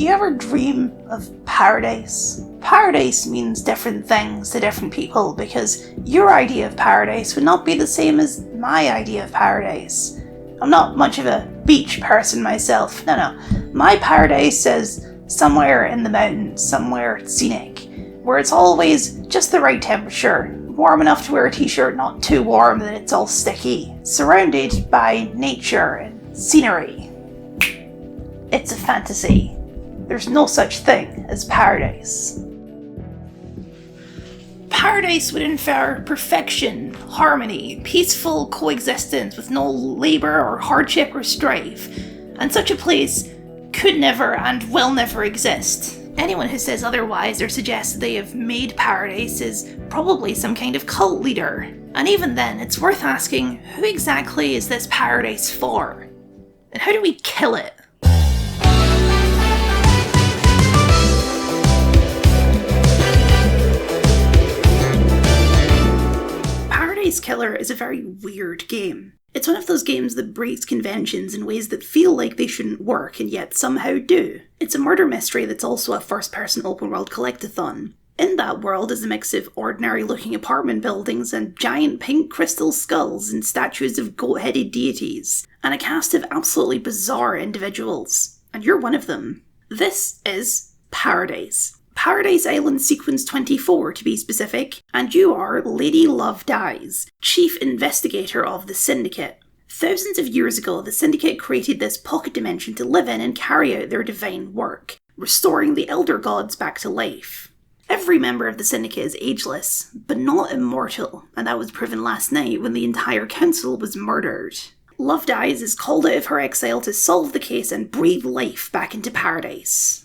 you ever dream of paradise? Paradise means different things to different people because your idea of paradise would not be the same as my idea of paradise. I'm not much of a beach person myself. No. My paradise is somewhere in the mountains, somewhere scenic, where it's always just the right temperature, warm enough to wear a t-shirt, not too warm that it's all sticky, surrounded by nature and scenery. It's a fantasy. There's no such thing as paradise. Paradise would infer perfection, harmony, peaceful coexistence with no labour or hardship or strife, and such a place could never and will never exist. Anyone who says otherwise or suggests they have made paradise is probably some kind of cult leader. And even then, it's worth asking, who exactly is this paradise for? And how do we kill it? Paradise Killer is a very weird game. It's one of those games that breaks conventions in ways that feel like they shouldn't work and yet somehow do. It's a murder mystery that's also a first-person open-world collectathon. In that world is a mix of ordinary-looking apartment buildings and giant pink crystal skulls and statues of goat-headed deities, and a cast of absolutely bizarre individuals. And you're one of them. This is Paradise. Paradise Island Sequence 24 to be specific, and you are Lady Love Dies, Chief Investigator of the Syndicate. Thousands of years ago, the Syndicate created this pocket dimension to live in and carry out their divine work, restoring the Elder Gods back to life. Every member of the Syndicate is ageless, but not immortal, and that was proven last night when the entire council was murdered. Love Dies is called out of her exile to solve the case and breathe life back into Paradise.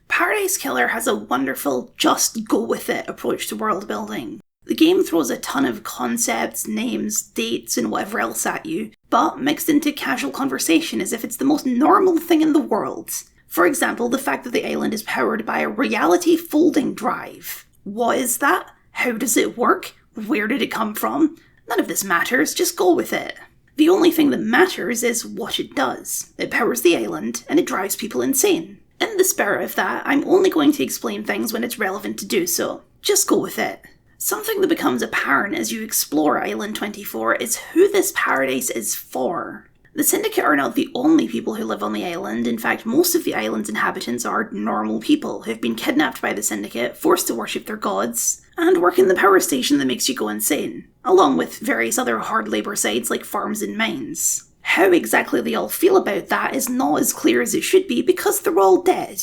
Paradise Killer has a wonderful just-go-with-it approach to world building. The game throws a ton of concepts, names, dates, and whatever else at you, but mixed into casual conversation as if it's the most normal thing in the world. For example, the fact that the island is powered by a reality folding drive. What is that? How does it work? Where did it come from? None of this matters, just go with it. The only thing that matters is what it does. It powers the island, and it drives people insane. In the spirit of that, I'm only going to explain things when it's relevant to do so. Just go with it. Something that becomes apparent as you explore Island 24 is who this paradise is for. The Syndicate are not the only people who live on the island. In fact, most of the island's inhabitants are normal people who've been kidnapped by the Syndicate, forced to worship their gods, and work in the power station that makes you go insane, along with various other hard labour sites like farms and mines. How exactly they all feel about that is not as clear as it should be because they're all dead.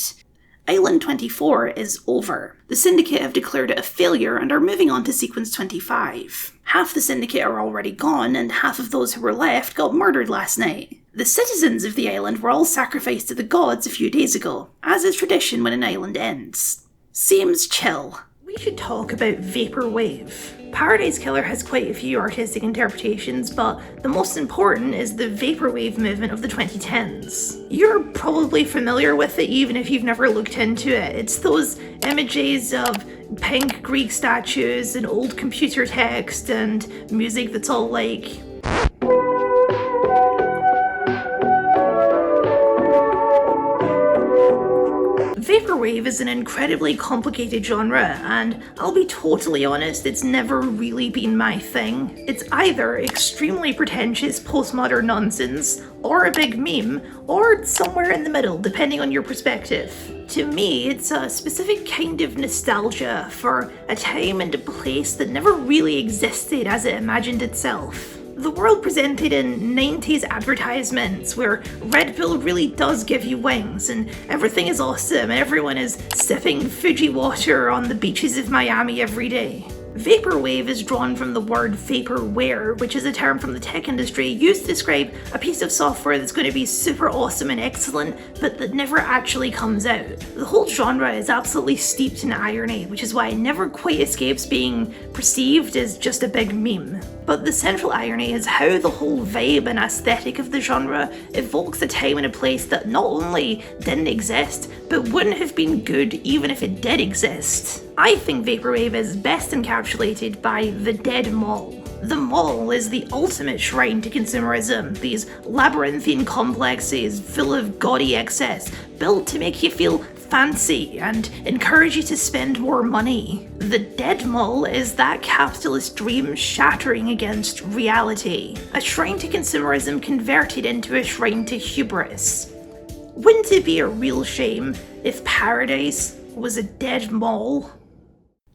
Island 24 is over. The Syndicate have declared it a failure and are moving on to Sequence 25. Half the Syndicate are already gone, and half of those who were left got murdered last night. The citizens of the island were all sacrificed to the gods a few days ago, as is tradition when an island ends. Seems chill. We should talk about Vaporwave. Paradise Killer has quite a few artistic interpretations, but the most important is the Vaporwave movement of the 2010s. You're probably familiar with it even if you've never looked into it. It's those images of pink Greek statues and old computer text and music that's all like... Vaporwave is an incredibly complicated genre, and I'll be totally honest, it's never really been my thing. It's either extremely pretentious postmodern nonsense, or a big meme, or somewhere in the middle, depending on your perspective. To me, it's a specific kind of nostalgia for a time and a place that never really existed as it imagined itself. The world presented in 90s advertisements where Red Bull really does give you wings and everything is awesome and everyone is sipping Fuji water on the beaches of Miami every day. Vaporwave is drawn from the word vaporware, which is a term from the tech industry used to describe a piece of software that's going to be super awesome and excellent, but that never actually comes out. The whole genre is absolutely steeped in irony, which is why it never quite escapes being perceived as just a big meme. But the central irony is how the whole vibe and aesthetic of the genre evokes a time and a place that not only didn't exist, but wouldn't have been good even if it did exist. I think Vaporwave is best encapsulated by the Dead Mall. The mall is the ultimate shrine to consumerism, these labyrinthine complexes full of gaudy excess, built to make you feel fancy and encourage you to spend more money. The dead mall is that capitalist dream shattering against reality, a shrine to consumerism converted into a shrine to hubris. Wouldn't it be a real shame if Paradise was a dead mall?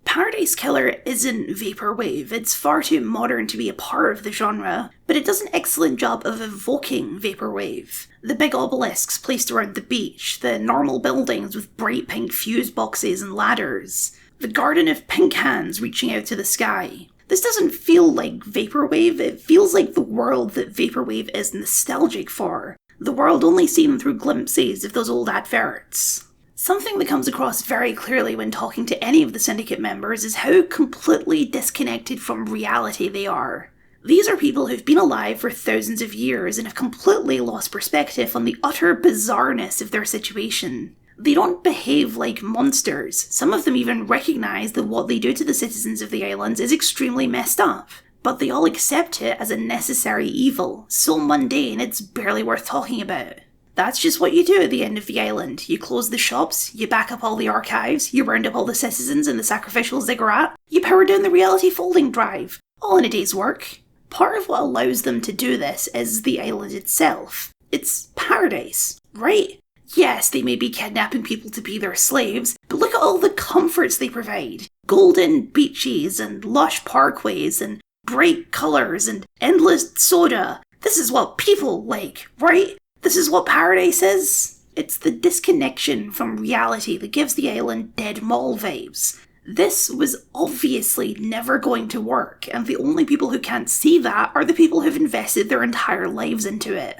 Paradise Killer isn't Vaporwave, it's far too modern to be a part of the genre, but it does an excellent job of evoking Vaporwave. The big obelisks placed around the beach, the normal buildings with bright pink fuse boxes and ladders, the garden of pink hands reaching out to the sky. This doesn't feel like Vaporwave, it feels like the world that Vaporwave is nostalgic for. The world only seen through glimpses of those old adverts. Something that comes across very clearly when talking to any of the Syndicate members is how completely disconnected from reality they are. These are people who've been alive for thousands of years and have completely lost perspective on the utter bizarreness of their situation. They don't behave like monsters. Some of them even recognise that what they do to the citizens of the islands is extremely messed up. But they all accept it as a necessary evil, so mundane it's barely worth talking about. That's just what you do at the end of the island. You close the shops, you back up all the archives, you round up all the citizens in the sacrificial ziggurat, you power down the reality folding drive, all in a day's work. Part of what allows them to do this is the island itself. It's paradise, right? Yes, they may be kidnapping people to be their slaves, but look at all the comforts they provide. Golden beaches and lush parkways and bright colours and endless soda. This is what people like, right? This is what paradise is. It's the disconnection from reality that gives the island dead mall vibes. This was obviously never going to work, and the only people who can't see that are the people who've invested their entire lives into it.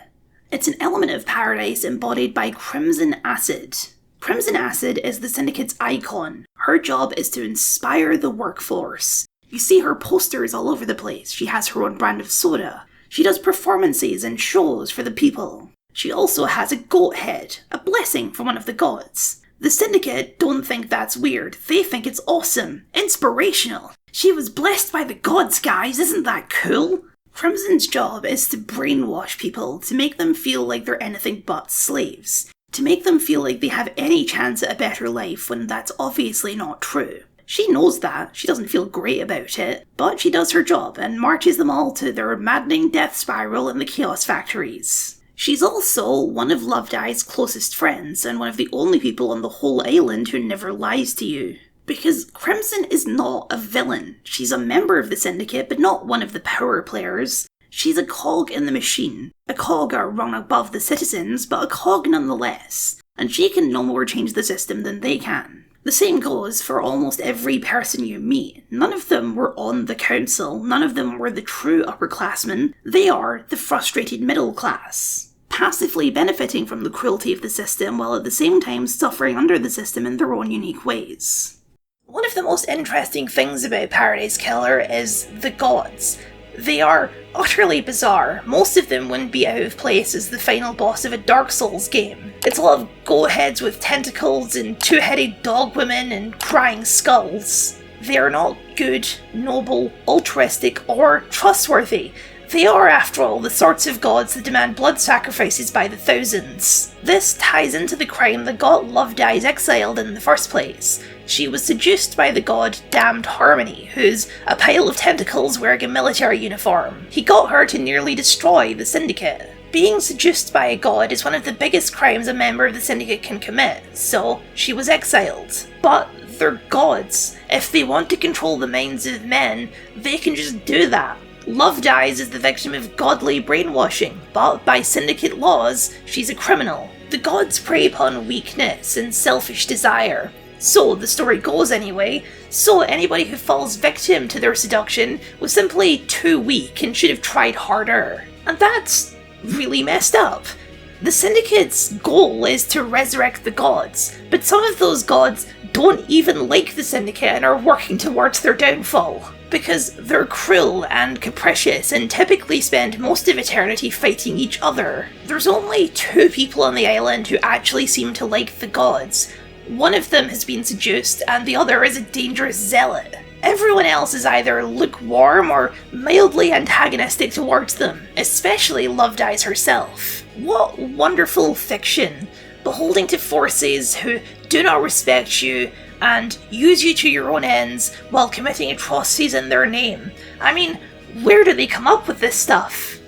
It's an element of paradise embodied by Crimson Acid. Crimson Acid is the Syndicate's icon. Her job is to inspire the workforce. You see her posters all over the place. She has her own brand of soda. She does performances and shows for the people. She also has a goat head, a blessing from one of the gods. The Syndicate don't think that's weird, they think it's awesome, inspirational. She was blessed by the gods, guys, isn't that cool? Crimson's job is to brainwash people, to make them feel like they're anything but slaves, to make them feel like they have any chance at a better life when that's obviously not true. She knows that, she doesn't feel great about it, but she does her job and marches them all to their maddening death spiral in the Chaos Factories. She's also one of Lovedye's closest friends, and one of the only people on the whole island who never lies to you. Because Crimson is not a villain. She's a member of the Syndicate, but not one of the power players. She's a cog in the machine. A cog are rung above the citizens, but a cog nonetheless. And she can no more change the system than they can. The same goes for almost every person you meet. None of them were on the council, none of them were the true upperclassmen. They are the frustrated middle class, passively benefiting from the cruelty of the system while at the same time suffering under the system in their own unique ways. One of the most interesting things about Paradise Killer is the gods. They are utterly bizarre. Most of them wouldn't be out of place as the final boss of a Dark Souls game. It's a lot of goat heads with tentacles and two-headed dog women and crying skulls. They are not good, noble, altruistic, or trustworthy. They are, after all, the sorts of gods that demand blood sacrifices by the thousands. This ties into the crime that got Lovedye's exiled in the first place. She was seduced by the god Damned Harmony, who's a pile of tentacles wearing a military uniform. He got her to nearly destroy the Syndicate. Being seduced by a god is one of the biggest crimes a member of the Syndicate can commit, so she was exiled. But they're gods. If they want to control the minds of men, they can just do that. Lovedye's is the victim of godly brainwashing, but by Syndicate laws, she's a criminal. The gods prey upon weakness and selfish desire. So the story goes anyway, so anybody who falls victim to their seduction was simply too weak and should have tried harder. And that's really messed up. The Syndicate's goal is to resurrect the gods, but some of those gods don't even like the Syndicate and are working towards their downfall. Because they're cruel and capricious and typically spend most of eternity fighting each other. There's only 2 people on the island who actually seem to like the gods. One of them has been seduced and the other is a dangerous zealot. Everyone else is either lukewarm or mildly antagonistic towards them, especially Lovedye's herself. What wonderful fiction. beholding to forces who do not respect you and use you to your own ends while committing atrocities in their name. I mean, where do they come up with this stuff?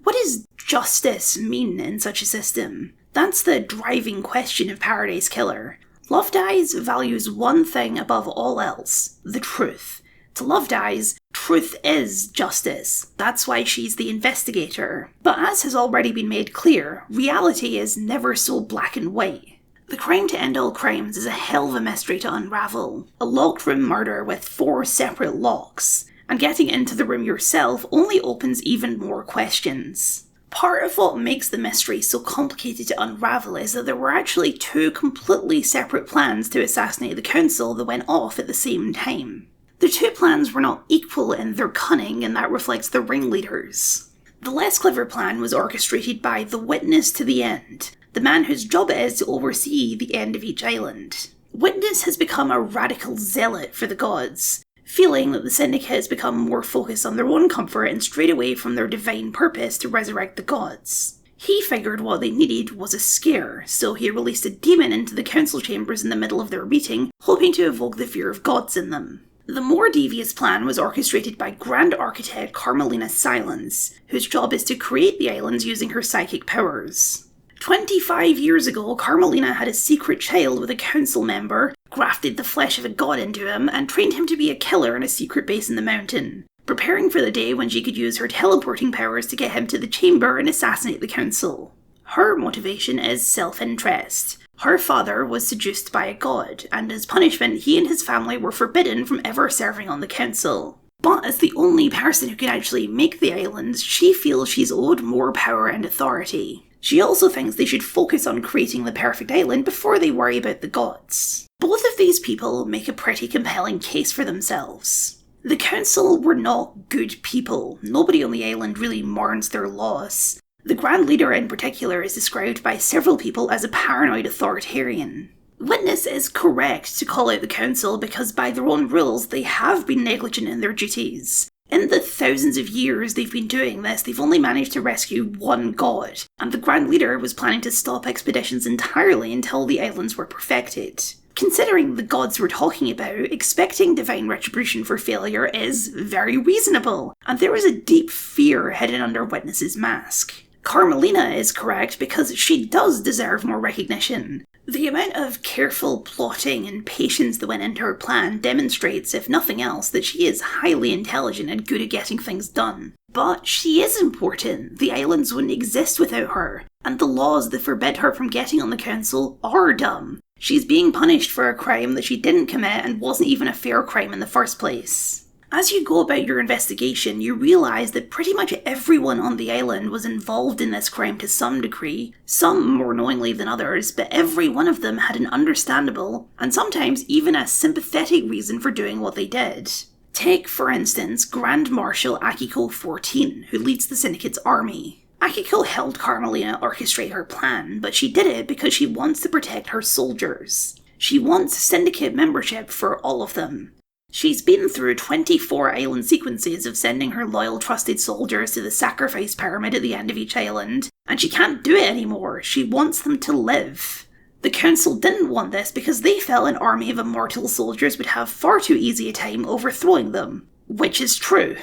What does justice mean in such a system? That's the driving question of Paradise Killer. Lovedeyes values one thing above all else: the truth. To Lovedeyes, truth is justice. That's why she's the investigator. But as has already been made clear, reality is never so black and white. The crime to end all crimes is a hell of a mystery to unravel. A locked room murder with 4 separate locks. And getting into the room yourself only opens even more questions. Part of what makes the mystery so complicated to unravel is that there were actually 2 completely separate plans to assassinate the council that went off at the same time. The 2 plans were not equal in their cunning, and that reflects the ringleaders. The less clever plan was orchestrated by the Witness to the End, the man whose job it is to oversee the end of each island. Witness has become a radical zealot for the gods, feeling that the Syndicate has become more focused on their own comfort and strayed away from their divine purpose to resurrect the gods. He figured what they needed was a scare, so he released a demon into the council chambers in the middle of their meeting, hoping to evoke the fear of gods in them. The more devious plan was orchestrated by Grand Architect Carmelina Silence, whose job is to create the islands using her psychic powers. 25 years ago, Carmelina had a secret child with a council member, grafted the flesh of a god into him, and trained him to be a killer in a secret base in the mountain, preparing for the day when she could use her teleporting powers to get him to the chamber and assassinate the council. Her motivation is self-interest. Her father was seduced by a god, and as punishment he and his family were forbidden from ever serving on the council. But as the only person who can actually make the islands, she feels she's owed more power and authority. She also thinks they should focus on creating the perfect island before they worry about the gods. Both of these people make a pretty compelling case for themselves. The council were not good people. Nobody on the island really mourns their loss. The Grand Leader in particular is described by several people as a paranoid authoritarian. Witness is correct to call out the council because by their own rules they have been negligent in their duties. In the thousands of years they've been doing this, they've only managed to rescue one god, and the Grand Leader was planning to stop expeditions entirely until the islands were perfected. Considering the gods we're talking about, expecting divine retribution for failure is very reasonable, and there is a deep fear hidden under Witness's mask. Carmelina is correct because she does deserve more recognition. The amount of careful plotting and patience that went into her plan demonstrates, if nothing else, that she is highly intelligent and good at getting things done. But she is important. The islands wouldn't exist without her, and the laws that forbid her from getting on the council are dumb. She's being punished for a crime that she didn't commit and wasn't even a fair crime in the first place. As you go about your investigation, you realise that pretty much everyone on the island was involved in this crime to some degree, some more knowingly than others, but every one of them had an understandable, and sometimes even a sympathetic reason for doing what they did. Take, for instance, Grand Marshal Akiko 14, who leads the Syndicate's army. Akiko helped Carmelina orchestrate her plan, but she did it because she wants to protect her soldiers. She wants Syndicate membership for all of them. She's been through 24 island sequences of sending her loyal trusted soldiers to the sacrifice pyramid at the end of each island, and she can't do it anymore. She wants them to live. The council didn't want this because they felt an army of immortal soldiers would have far too easy a time overthrowing them. Which is true.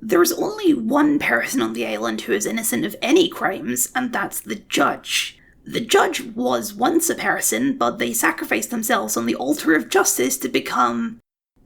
There's only one person on the island who is innocent of any crimes, and that's the judge. The judge was once a person, but they sacrificed themselves on the altar of justice to become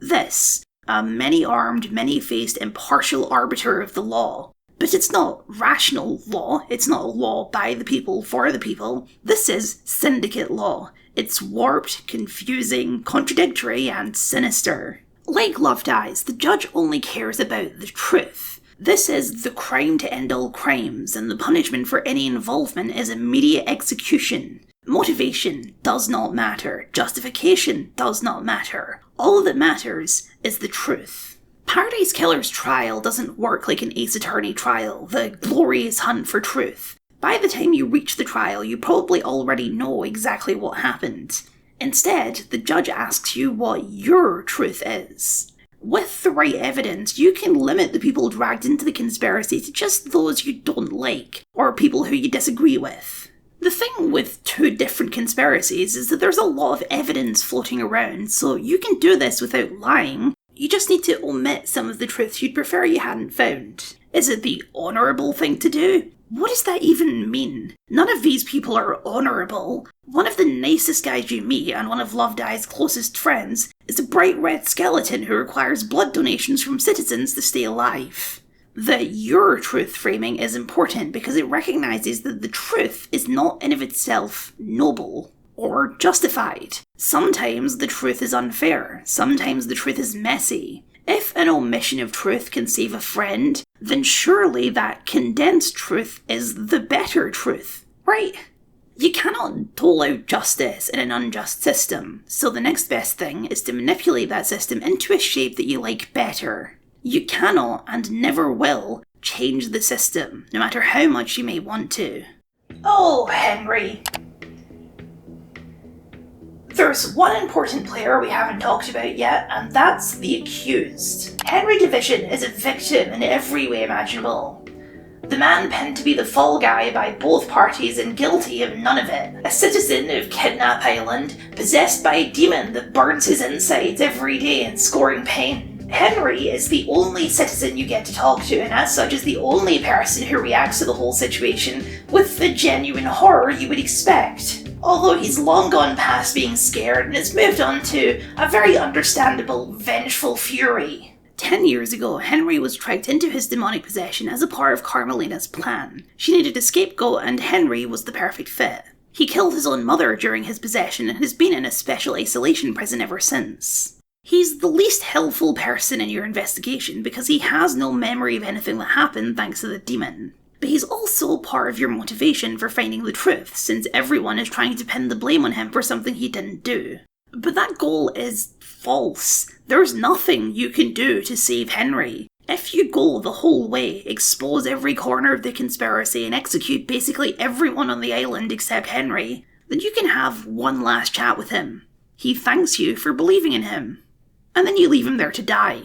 this, a many-armed, many-faced, impartial arbiter of the law. But it's not rational law, it's not a law by the people, for the people. This is syndicate law. It's warped, confusing, contradictory, and sinister. Like Lovedeyes, the judge only cares about the truth. This is the crime to end all crimes, and the punishment for any involvement is immediate execution. Motivation does not matter. Justification does not matter. All that matters is the truth. Paradise Killer's trial doesn't work like an Ace Attorney trial, the glorious hunt for truth. By the time you reach the trial, you probably already know exactly what happened. Instead, the judge asks you what your truth is. With the right evidence, you can limit the people dragged into the conspiracy to just those you don't like, or people who you disagree with. The thing with two different conspiracies is that there's a lot of evidence floating around, so you can do this without lying. You just need to omit some of the truths you'd prefer you hadn't found. Is it the honourable thing to do? What does that even mean? None of these people are honourable. One of the nicest guys you meet, and one of Lovedye's closest friends, is a bright red skeleton who requires blood donations from citizens to stay alive. The your truth framing is important because it recognises that the truth is not in of itself noble or justified. Sometimes the truth is unfair, sometimes the truth is messy. If an omission of truth can save a friend, then surely that condensed truth is the better truth, right? You cannot dole out justice in an unjust system, so the next best thing is to manipulate that system into a shape that you like better. You cannot, and never will, change the system, no matter how much you may want to. Oh, Henry. There's one important player we haven't talked about yet, and that's the accused. Henry Division is a victim in every way imaginable. The man penned to be the fall guy by both parties and guilty of none of it. A citizen of Kidnap Island, possessed by a demon that burns his insides every day in scoring pain. Henry is the only citizen you get to talk to, and as such is the only person who reacts to the whole situation with the genuine horror you would expect. Although he's long gone past being scared and has moved on to a very understandable, vengeful fury. 10 years ago, Henry was dragged into his demonic possession as a part of Carmelina's plan. She needed a scapegoat, and Henry was the perfect fit. He killed his own mother during his possession and has been in a special isolation prison ever since. He's the least helpful person in your investigation because he has no memory of anything that happened thanks to the demon. But he's also part of your motivation for finding the truth, since everyone is trying to pin the blame on him for something he didn't do. But that goal is false. There's nothing you can do to save Henry. If you go the whole way, expose every corner of the conspiracy and execute basically everyone on the island except Henry, then you can have one last chat with him. He thanks you for believing in him. And then you leave him there to die.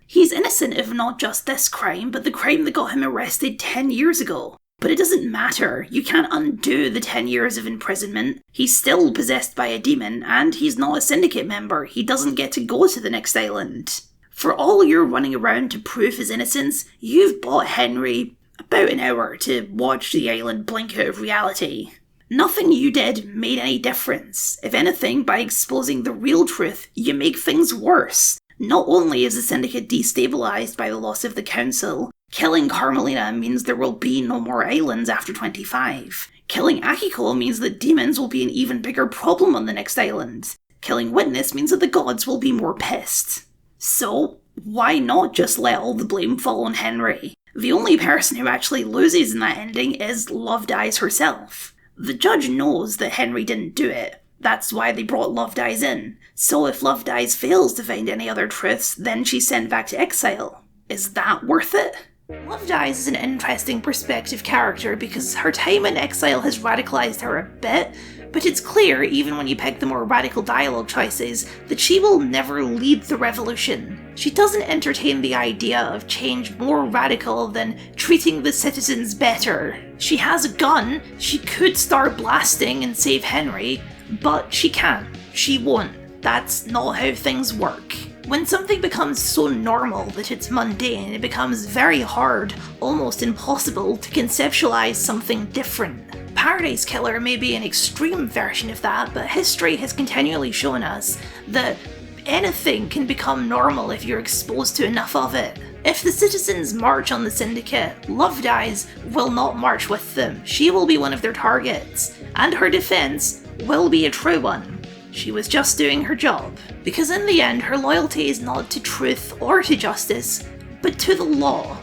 He's innocent of not just this crime, but the crime that got him arrested 10 years ago. But it doesn't matter. You can't undo the 10 years of imprisonment. He's still possessed by a demon, and he's not a syndicate member. He doesn't get to go to the next island. For all your running around to prove his innocence, you've bought Henry about an hour to watch the island blink out of reality. Nothing you did made any difference. If anything, by exposing the real truth, you make things worse. Not only is the syndicate destabilised by the loss of the council, killing Carmelina means there will be no more islands after 25. Killing Akiko means that demons will be an even bigger problem on the next island. Killing Witness means that the gods will be more pissed. So, why not just let all the blame fall on Henry? The only person who actually loses in that ending is Lovedye's herself. The judge knows that Henry didn't do it. That's why they brought Lovedye's in. So if Lovedye's fails to find any other truths, then she's sent back to exile. Is that worth it? Lovedye's is an interesting perspective character because her time in exile has radicalised her a bit, but it's clear, even when you pick the more radical dialogue choices, that she will never lead the revolution. She doesn't entertain the idea of change more radical than treating the citizens better. She has a gun, she could start blasting and save Henry, but she can't. She won't. That's not how things work. When something becomes so normal that it's mundane, it becomes very hard, almost impossible, to conceptualize something different. Paradise Killer may be an extreme version of that, but history has continually shown us that anything can become normal if you're exposed to enough of it. If the citizens march on the Syndicate, Lovedye's will not march with them. She will be one of their targets, and her defense will be a true one. She was just doing her job. Because in the end, her loyalty is not to truth or to justice, but to the law.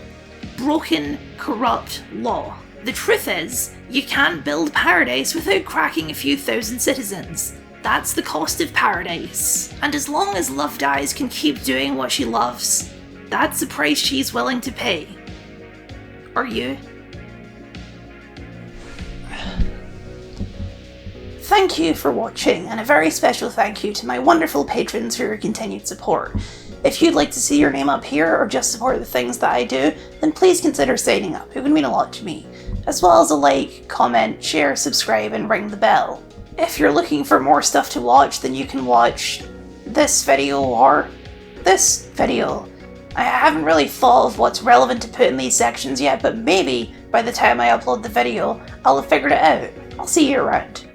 Broken, corrupt law. The truth is, you can't build paradise without cracking a few thousand citizens. That's the cost of paradise. And as long as Lovedye's can keep doing what she loves, that's the price she's willing to pay. Are you? Thank you for watching, and a very special thank you to my wonderful patrons for your continued support. If you'd like to see your name up here or just support the things that I do, then please consider signing up. It would mean a lot to me. as well as a like, comment, share, subscribe, and ring the bell. If you're looking for more stuff to watch, then you can watch this video or this video. I haven't really thought of what's relevant to put in these sections yet, but maybe by the time I upload the video, I'll have figured it out. I'll see you around.